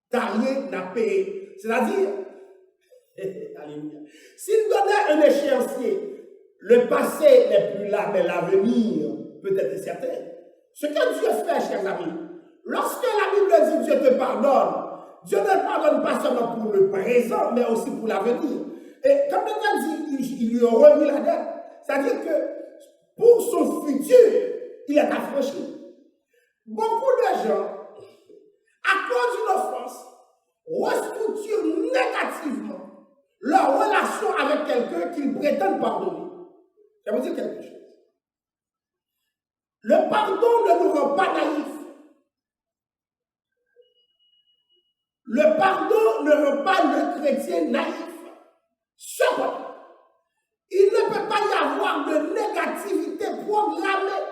Tu n'as rien à payer. C'est-à-dire, alléluia. S'il donnait un échéancier, le passé n'est plus là, mais l'avenir peut être certain. Ce que Dieu fait, chers amis, lorsque la Bible dit Dieu te pardonne, Dieu ne pardonne pas seulement pour le présent, mais aussi pour l'avenir. Et comme il dit, il lui a remis la dette. C'est-à-dire que pour son futur, il est affranchi. Beaucoup de gens, à cause d'une offense, restructurent négativement leur relation avec quelqu'un qu'ils prétendent pardonner. Ça veut dire quelque chose. Le pardon ne nous rend pas naïfs. Le pardon ne rend pas le chrétien naïf. Cependant, il ne peut pas y avoir de négativité programmée.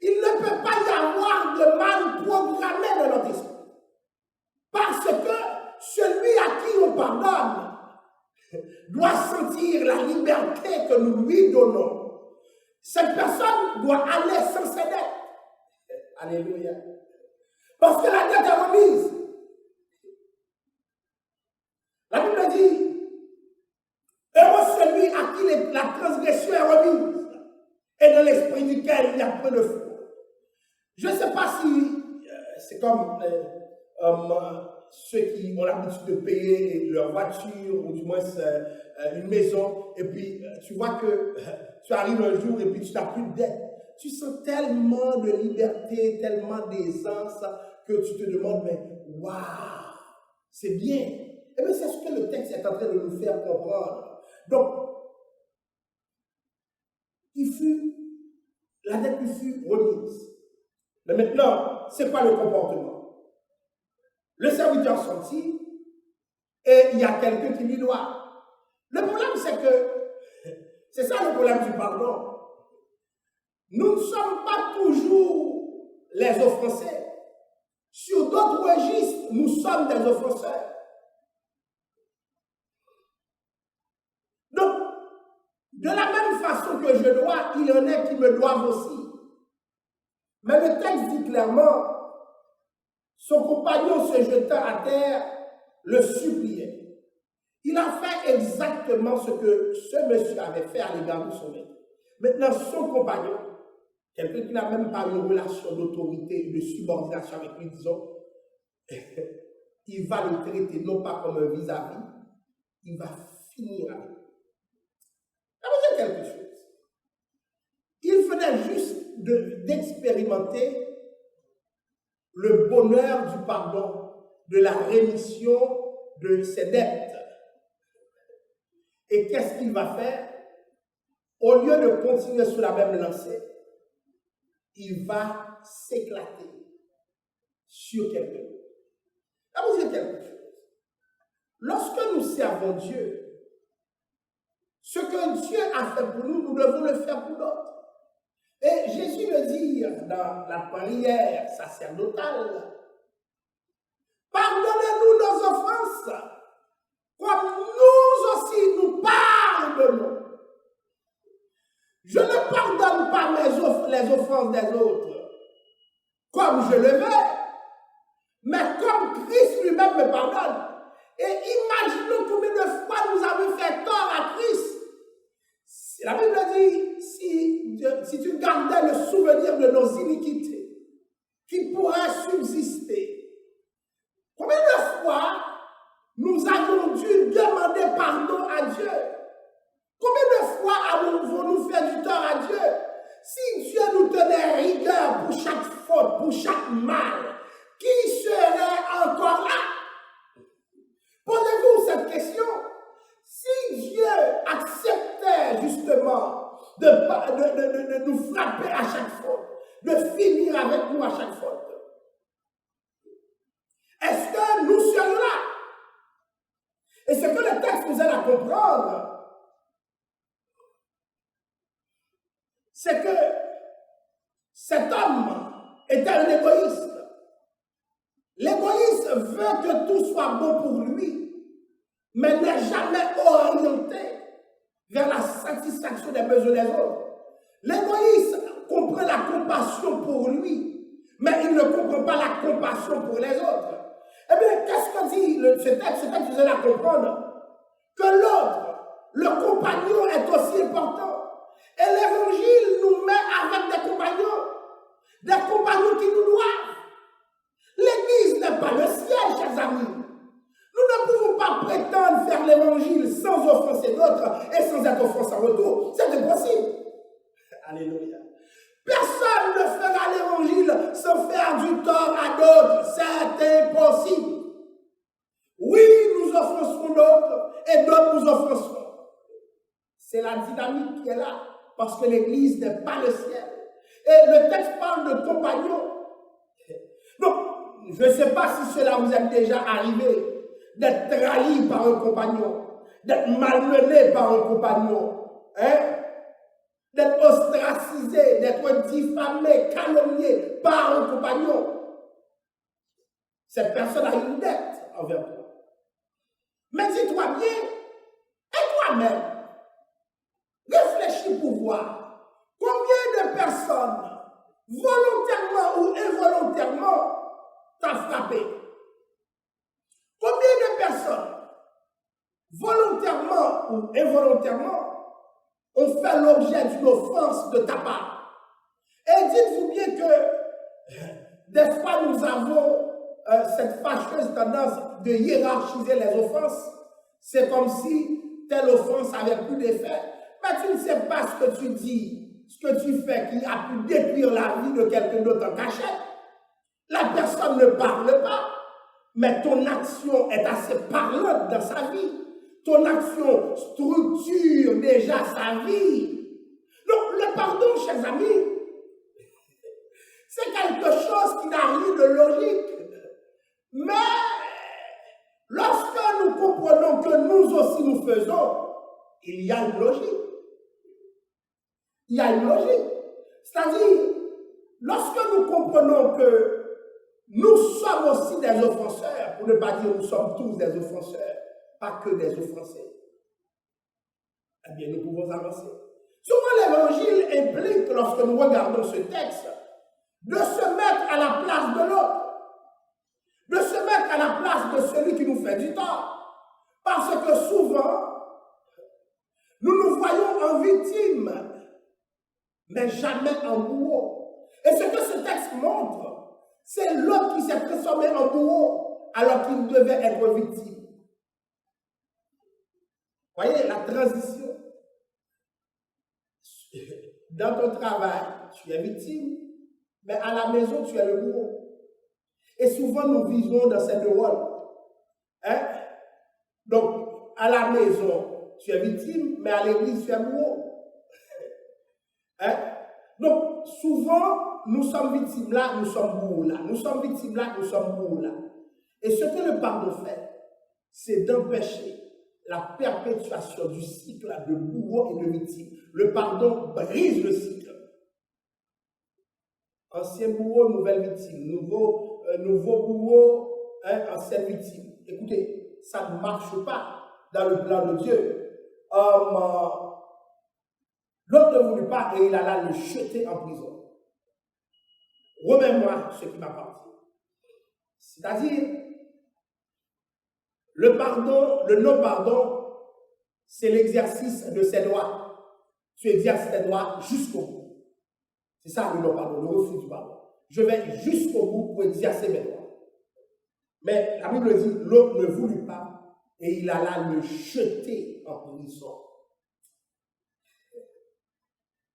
Il ne peut pas y avoir de mal programmé dans notre esprit. Parce que celui à qui on pardonne doit sentir la liberté que nous lui donnons. Cette personne doit aller sans ses dettes. Alléluia. Parce que la dette est remise. La Bible dit, heureux celui à qui la transgression est remise et dans l'esprit duquel il y a peu de foi. Je ne sais pas si c'est comme ceux qui ont l'habitude de payer leur voiture ou du moins une maison et puis tu vois que tu arrives un jour et puis tu n'as plus de dette. Tu sens tellement de liberté, tellement d'aisance que tu te demandes, mais waouh, c'est bien. Et bien c'est ce que le texte est en train de nous faire comprendre. Donc, la dette lui fut remise. Mais maintenant, c'est quoi le comportement? Le serviteur sortit et il y a quelqu'un qui lui doit. Le problème, c'est que, c'est ça le problème du pardon. Nous ne sommes pas toujours les offensés. Sur d'autres registres, nous sommes des offenseurs. Donc, de la même façon que je dois, il y en a qui me doivent aussi. Mais le texte dit clairement, son compagnon se jetant à terre, le suppliait. Il a fait exactement ce que ce monsieur avait fait à l'égard de son maître. Maintenant, son compagnon, quelqu'un qui n'a même pas une relation d'autorité, de subordination avec lui, disons, il va le traiter non pas comme un vis-à-vis, il va finir avec lui. Ça veut dire quelque chose. Il venait juste d'expérimenter le bonheur du pardon, de la rémission de ses dettes. Et qu'est-ce qu'il va faire? Au lieu de continuer sur la même lancée, il va s'éclater sur quelqu'un d'autre. Ça vous dit quelque chose. Lorsque nous servons Dieu, ce que Dieu a fait pour nous, nous devons le faire pour d'autres. Et Jésus le dit dans la prière sacerdotale, pardonnez-nous nos offenses, comme nous aussi nous pardonnons. Je ne pardonne pas les offenses des autres comme je le veux, mais comme Christ lui-même me pardonne. Et imaginons combien de fois nous avons fait tort à Christ. La Bible dit, si tu gardais le souvenir de nos iniquités, qui pourraient subsister. Combien de fois nous avons dû demander pardon à Dieu? Combien de fois avons-nous fait du tort à Dieu? Si Dieu nous tenait rigueur pour chaque faute, pour chaque mal, qui serait encore là? Posez-vous cette question. Si Dieu acceptait justement de nous frapper à chaque faute, de finir avec nous à chaque faute, est-ce que nous serions là? Et ce que le texte nous aide à comprendre, c'est que cet homme était un égoïste. L'égoïste veut que tout soit bon pour lui, mais n'est jamais orienté vers la satisfaction des besoins des autres. L'égoïste comprend la compassion pour lui, mais il ne comprend pas la compassion pour les autres. Eh bien, qu'est-ce que dit ce texte? Ce texte nous aide à comprendre que l'autre, le compagnon, est aussi important. Et l'évangile nous met avec des compagnons qui nous doivent. L'église n'est pas le ciel, chers amis. Nous ne pouvons pas prétendre faire l'évangile sans offenser d'autres et sans être offensé en retour. C'est impossible. Alléluia. Personne ne fera l'évangile sans faire du tort à d'autres. C'est impossible. Oui, nous offenserons d'autres et d'autres nous offenseront. C'est la dynamique qui est là, parce que l'église n'est pas le ciel. Et le texte parle de compagnons. Donc, je ne sais pas si cela vous est déjà arrivé, d'être trahi par un compagnon, d'être malmené par un compagnon, hein? D'être ostracisé, d'être diffamé, calomnié par un compagnon. Cette personne a une dette envers toi. Mais dis-toi bien, et toi-même, réfléchis pour voir combien de personnes, volontairement ou involontairement, t'ont frappé. Combien de personnes, volontairement ou involontairement, ont fait l'objet d'une offense de ta part. Et dites-vous bien que des fois nous avons cette fâcheuse tendance de hiérarchiser les offenses. C'est comme si telle offense avait plus d'effet. Mais tu ne sais pas ce que tu dis, ce que tu fais qui a pu détruire la vie de quelqu'un d'autre en cachette. La personne ne parle pas, mais ton action est assez parlante dans sa vie. Ton action structure déjà sa vie. Donc, le pardon, chers amis, c'est quelque chose qui n'a rien de logique. Mais, lorsque nous comprenons que nous aussi nous faisons, il y a une logique. Il y a une logique. C'est-à-dire, lorsque nous comprenons que nous sommes aussi des offenseurs, pour ne pas dire nous sommes tous des offenseurs, pas que des offensés, eh bien nous pouvons avancer. Souvent l'évangile implique, lorsque nous regardons ce texte, de se mettre à la place de l'autre, de se mettre à la place de celui qui nous fait du tort. Parce que souvent, nous nous voyons en victime, mais jamais en bourreau. Et ce que ce texte montre, c'est l'autre qui s'est transformé en bourreau alors qu'il devait être victime. Voyez la transition. Dans ton travail, tu es victime, mais à la maison, tu es le bourreau. Et souvent, nous vivons dans cette rôle. Hein? Donc, à la maison, tu es victime, mais à l'église, tu es bourreau. Hein? Donc, souvent, nous sommes victimes là, nous sommes bourreaux là. Nous sommes victimes là, nous sommes bourreaux là. Et ce que le pardon fait, c'est d'empêcher la perpétuation du cycle de bourreau et de victime. Le pardon brise le cycle. Ancien bourreau, nouvelle victime. Nouveau bourreau, ancienne victime. Écoutez, ça ne marche pas dans le plan de Dieu. L'autre ne voulut pas et il alla le jeter en prison. Remets-moi ce qui m'appartient. C'est-à-dire, le pardon, le non-pardon, c'est l'exercice de ses droits. Tu exerces tes droits jusqu'au bout. C'est ça le non-pardon, le refus du pardon. Je vais jusqu'au bout pour exercer mes droits. Mais la Bible dit, l'autre ne voulut pas et il alla le jeter en prison.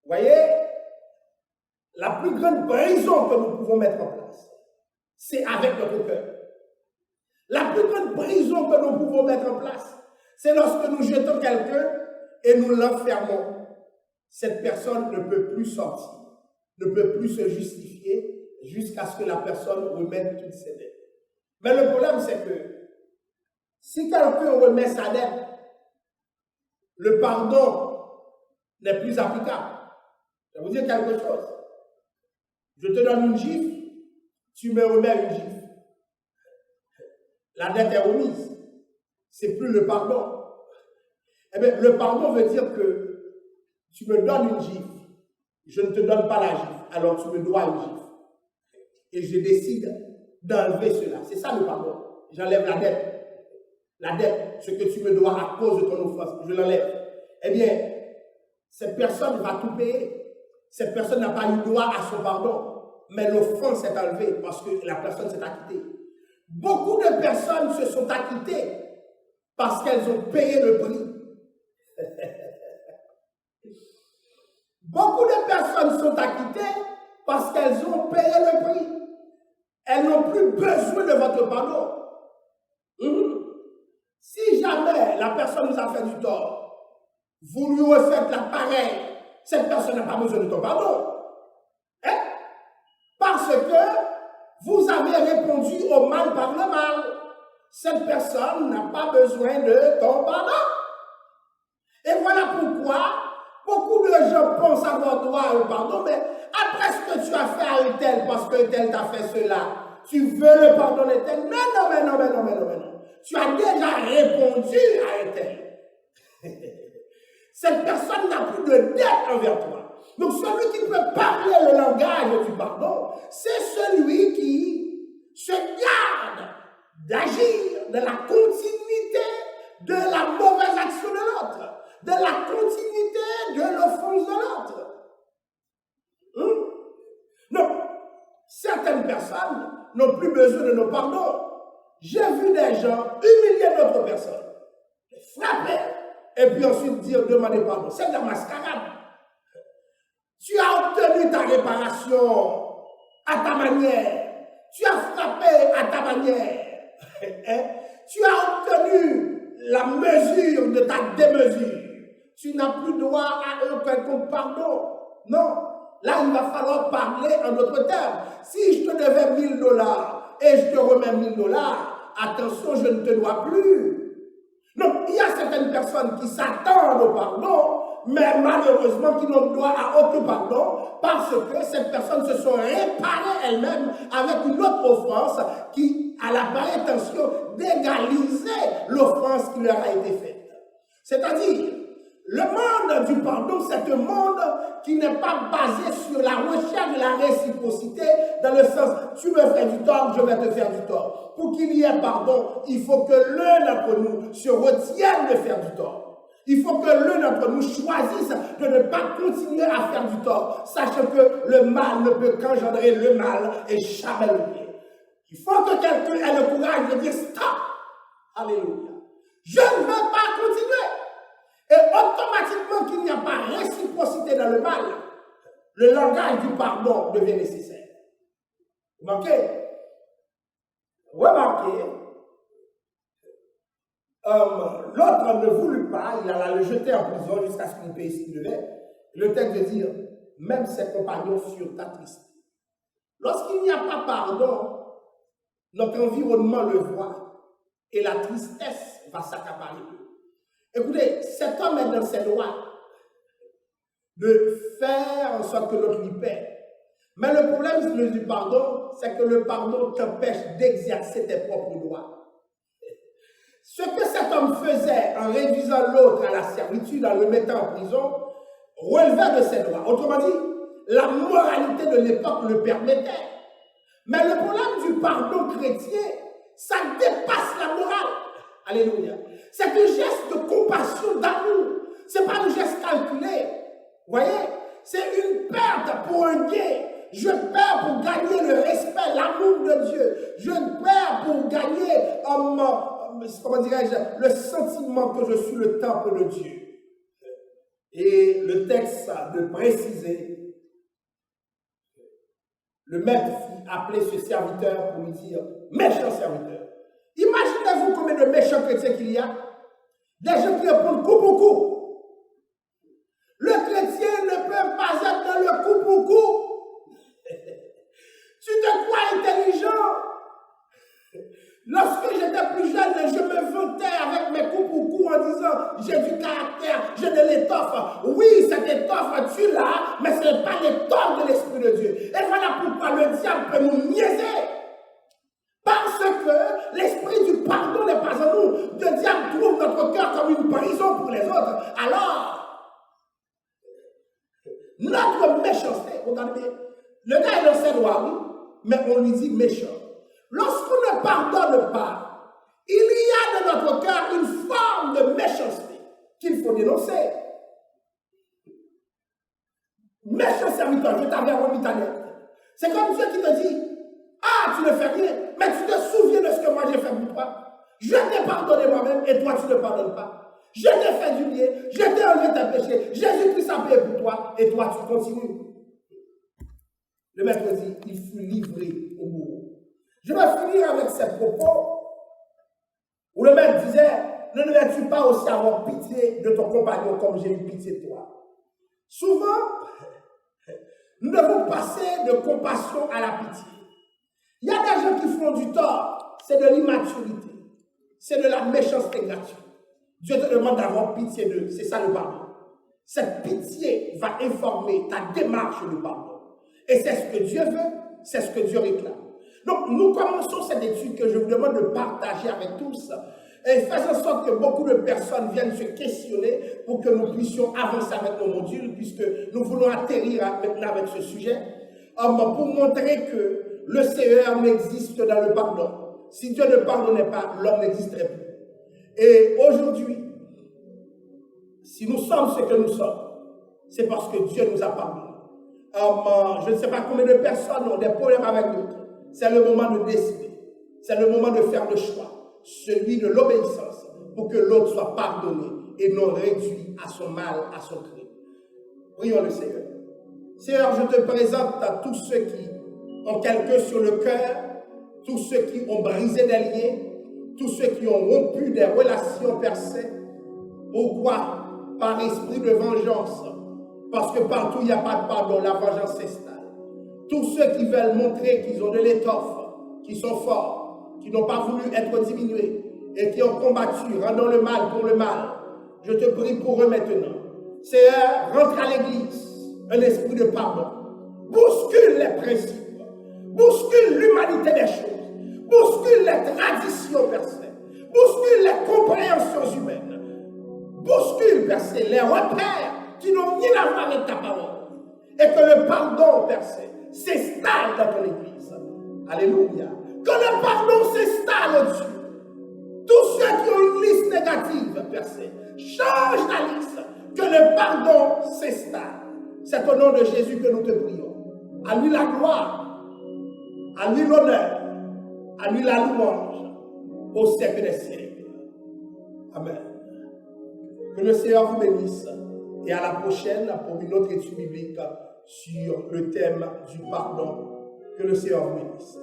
Vous voyez, la plus grande prison que nous pouvons mettre en place, c'est avec notre cœur. La plus grande prison que nous pouvons mettre en place, c'est lorsque nous jetons quelqu'un et nous l'enfermons. Cette personne ne peut plus sortir, ne peut plus se justifier jusqu'à ce que la personne remette toutes ses dettes. Mais le problème, c'est que si quelqu'un remet sa dette, le pardon n'est plus applicable. Je vais vous dire quelque chose. Je te donne une gifle, tu me remets une gifle. La dette est remise. C'est plus le pardon. Eh bien, le pardon veut dire que tu me donnes une gifle, je ne te donne pas la gifle, alors tu me dois une gifle. Et je décide d'enlever cela. C'est ça le pardon. J'enlève la dette. La dette, ce que tu me dois à cause de ton offense, je l'enlève. Eh bien, cette personne va tout payer. Cette personne n'a pas eu droit à son pardon, mais l'offense est enlevée parce que la personne s'est acquittée. Beaucoup de personnes se sont acquittées parce qu'elles ont payé le prix. Beaucoup de personnes sont acquittées parce qu'elles ont payé le prix. Elles n'ont plus besoin de votre pardon. Si jamais la personne nous a fait du tort, vous lui refaites la pareille, cette personne n'a pas besoin de ton pardon. Hein? Parce que vous avez répondu au mal par le mal. Cette personne n'a pas besoin de ton pardon. Et voilà pourquoi beaucoup de gens pensent avoir droit au pardon, mais après ce que tu as fait à un tel, parce que tel t'a fait cela, tu veux le pardonner tel. Mais non, mais non, mais non, mais non, mais non. Tu as déjà répondu à un tel. Cette personne n'a plus de dette envers toi. Donc celui qui peut parler le langage du pardon, c'est celui qui se garde d'agir de la continuité de la mauvaise action de l'autre, de la continuité de l'offense de l'autre. Non, certaines personnes n'ont plus besoin de nos pardons. J'ai vu des gens humilier d'autres personnes, les frapper, et puis ensuite dire, demander pardon. C'est de la mascarade. Tu as obtenu ta réparation à ta manière. Tu as frappé à ta manière. Tu as obtenu la mesure de ta démesure. Tu n'as plus droit à un quelconque pardon. Non. Là, il va falloir parler en d'autres termes. Si je te devais $1000 et je te remets $1000, attention, je ne te dois plus. Donc, il y a certaines personnes qui s'attendent au pardon, mais malheureusement qui n'ont droit à aucun pardon parce que ces personnes se sont réparées elles-mêmes avec une autre offense qui a la bonne intention d'égaliser l'offense qui leur a été faite. C'est-à-dire, Le monde du pardon, c'est un monde qui n'est pas basé sur la recherche de la réciprocité, dans le sens, tu me fais du tort, je vais te faire du tort. Pour qu'il y ait pardon, il faut que l'un d'entre nous se retienne de faire du tort. Il faut que l'un d'entre nous choisisse de ne pas continuer à faire du tort, sachant que le mal ne peut qu'engendrer le mal et jamais le bien. Il faut que quelqu'un ait le courage de dire stop. Alléluia. Je ne veux pas continuer. Et automatiquement qu'il n'y a pas réciprocité dans le mal, le langage du pardon devient nécessaire. Remarquez, l'autre ne voulut pas, il alla le jeter en prison jusqu'à ce qu'il paye ce qu'il devait. Le texte veut dire, même ses compagnons furent attristés. Lorsqu'il n'y a pas pardon, notre environnement le voit et la tristesse va s'accaparer d'eux. Écoutez, cet homme est dans ses droits de faire en sorte que l'autre lui paie. Mais le problème du pardon, c'est que le pardon t'empêche d'exercer tes propres droits. Ce que cet homme faisait en réduisant l'autre à la servitude, en le mettant en prison, relevait de ses droits. Autrement dit, la moralité de l'époque le permettait. Mais le problème du pardon chrétien, ça dépasse la morale. Alléluia. C'est un geste de compassion, d'amour. Ce n'est pas un geste calculé. Vous voyez? C'est une perte pour un gain. Je perds pour gagner le respect, l'amour de Dieu. Je perds pour gagner, comment dirais-je, le sentiment que je suis le temple de Dieu. Et le texte de préciser, le maître fit appeler ce serviteur pour lui dire, méchant serviteur. Imaginez-vous combien de méchants chrétiens qu'il y a. Des gens qui répondent coup pour coup. Le chrétien ne peut pas être dans le coup pour coup. Tu te crois intelligent. Lorsque j'étais plus jeune, je me vantais avec mes coups pour coups en disant j'ai du caractère, j'ai de l'étoffe. Oui, cette étoffe, tu l'as, mais ce n'est pas l'étoffe de l'Esprit de Dieu. Et voilà pourquoi le diable peut nous niaiser. Parce que l'esprit du pardon n'est pas en nous. Le diable trouve notre cœur comme une prison pour les autres. Alors, notre méchanceté, regardez bien, le gars est dans ses droits, oui, mais on lui dit méchant. Lorsqu'on ne pardonne pas, il y a dans notre cœur une forme de méchanceté qu'il faut dénoncer. Méchant serviteur, je t'avais remis ta lettre. C'est comme Dieu qui te dit, ah, tu ne fais rien, mais tu te souviens de ce que moi j'ai fait pour toi. Je t'ai pardonné moi-même et toi tu ne pardonnes pas. Je t'ai fait du bien, je t'ai enlevé tes péchés, Jésus-Christ a payé pour toi et toi tu continues. Le maître dit, il fut livré au bourreau. Je vais finir avec ces propos où le maître disait, ne devais-tu pas aussi avoir pitié de ton compagnon comme j'ai eu pitié de toi? Souvent, nous devons passer de compassion à la pitié. Il y a des gens qui font du tort, c'est de l'immaturité, c'est de la méchanceté gratuite. Dieu te demande d'avoir pitié d'eux, c'est ça le pardon. Cette pitié va informer ta démarche de pardon. Et c'est ce que Dieu veut, c'est ce que Dieu réclame. Donc nous commençons cette étude que je vous demande de partager avec tous et faire en sorte que beaucoup de personnes viennent se questionner pour que nous puissions avancer avec nos modules, puisque nous voulons atterrir maintenant avec ce sujet, pour montrer que le Seigneur n'existe que dans le pardon. Si Dieu ne pardonnait pas, l'homme n'existerait plus. Et aujourd'hui, si nous sommes ce que nous sommes, c'est parce que Dieu nous a pardonné. Je ne sais pas combien de personnes ont des problèmes avec l'autre. C'est le moment de décider. C'est le moment de faire le choix. Celui de l'obéissance pour que l'autre soit pardonné et non réduit à son mal, à son crime. Prions le Seigneur. Seigneur, je te présente à tous ceux qui ont quelqu'un sur le cœur, tous ceux qui ont brisé des liens, tous ceux qui ont rompu des relations percées. Pourquoi? Par esprit de vengeance. Parce que partout il n'y a pas de pardon, la vengeance s'installe. Tous ceux qui veulent montrer qu'ils ont de l'étoffe, qui sont forts, qui n'ont pas voulu être diminués et qui ont combattu, rendant le mal pour le mal, je te prie pour eux maintenant. Seigneur, rentre à l'église un esprit de pardon. Bouscule les principes, bouscule l'humanité des choses, bouscule les traditions personnelles, bouscule les compréhensions humaines, bouscule, Père, c'est les repères qui n'ont rien à voir avec ta parole. Et que le pardon, Père, s'installe dans ton Église. Alléluia. Que le pardon s'installe, oh Dieu. Tous ceux qui ont une liste négative, Père, change la liste. Que le pardon s'installe. C'est au nom de Jésus que nous te prions. À lui la gloire, à lui l'honneur, à lui la louange, au siècle des siècles. Amen. Que le Seigneur vous bénisse. Et à la prochaine pour une autre étude biblique sur le thème du pardon. Que le Seigneur vous bénisse.